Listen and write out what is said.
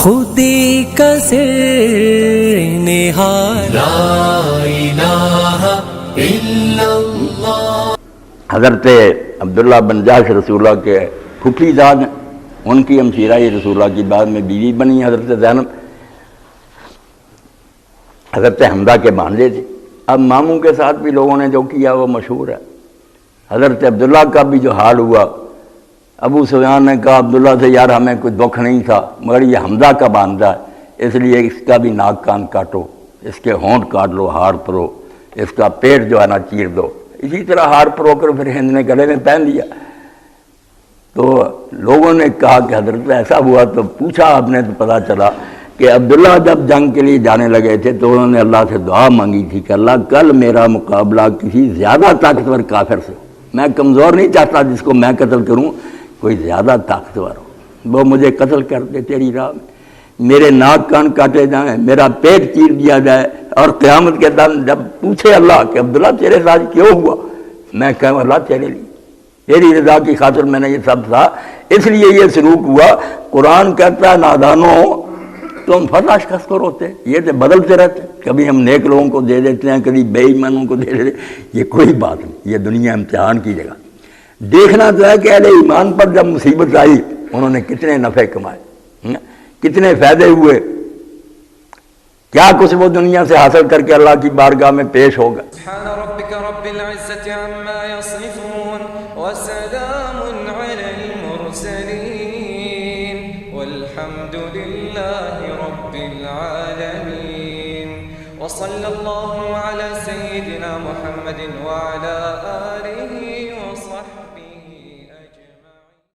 خودی کا سر نہاد لا الہ الا اللہ۔ حضرت عبداللہ بن جاش رسول اللہ کے پھوپھی زاد ہیں، ان کی ہمشیرہ رسول اللہ کی بعد میں بیوی بنی حضرت زینب، حضرت حمزہ کے بھانجے تھے۔ اب ماموں کے ساتھ بھی لوگوں نے جو کیا وہ مشہور ہے۔ حضرت عبداللہ کا بھی جو حال ہوا، ابو سفیان نے کہا عبداللہ سے یار ہمیں کوئی دکھ نہیں تھا، مگر یہ حمزہ کا باندھا ہے، اس لیے اس کا بھی ناک کان کاٹو، اس کے ہونٹ کاٹ لو، ہار پرو، اس کا پیٹ جو ہے نا چیر دو۔ اسی طرح ہار پرو کر پھر ہند نے گلے میں پہن دیا۔ تو لوگوں نے کہا کہ حضرت ایسا ہوا، تو پوچھا آپ نے تو پتہ چلا کہ عبداللہ جب جنگ کے لیے جانے لگے تھے تو انہوں نے اللہ سے دعا مانگی تھی کہ اللہ کل میرا مقابلہ کسی زیادہ طاقتور کافر سے، میں کمزور نہیں چاہتا جس کو میں قتل کروں، کوئی زیادہ طاقتور ہو، وہ مجھے قتل کر دے تیری راہ میں، میرے ناک کان کاٹے جائیں، میرا پیٹ چیر دیا جائے، اور قیامت کے دن جب پوچھے اللہ کہ عبداللہ تیرے ساتھ کیوں ہوا، میں کہوں اللہ تیرے لیے، تیری رضا کی خاطر میں نے یہ سب تھا، اس لیے یہ سلوک ہوا۔ قرآن کہتا ہے نادانوں تم فتح شکست کو روتے، یہ تو بدلتے رہتے، کبھی ہم نیک لوگوں کو دے دیتے ہیں، کبھی بے ایمانوں کو دے دیتے ہیں، یہ کوئی بات نہیں، یہ دنیا امتحان کی جگہ۔ دیکھنا تو ہے کہ اہل ایمان پر جب مصیبت آئی انہوں نے کتنے نفع کمائے، کتنے فائدے ہوئے، کیا کچھ وہ دنیا سے حاصل کر کے اللہ کی بارگاہ میں پیش ہوگا۔ سبحان ربک رب العزة عما یصفون وسلام علی المرسلین والحمد للہ رب العالمین وصلی اللہ علی سیدنا محمد وعلی آلہ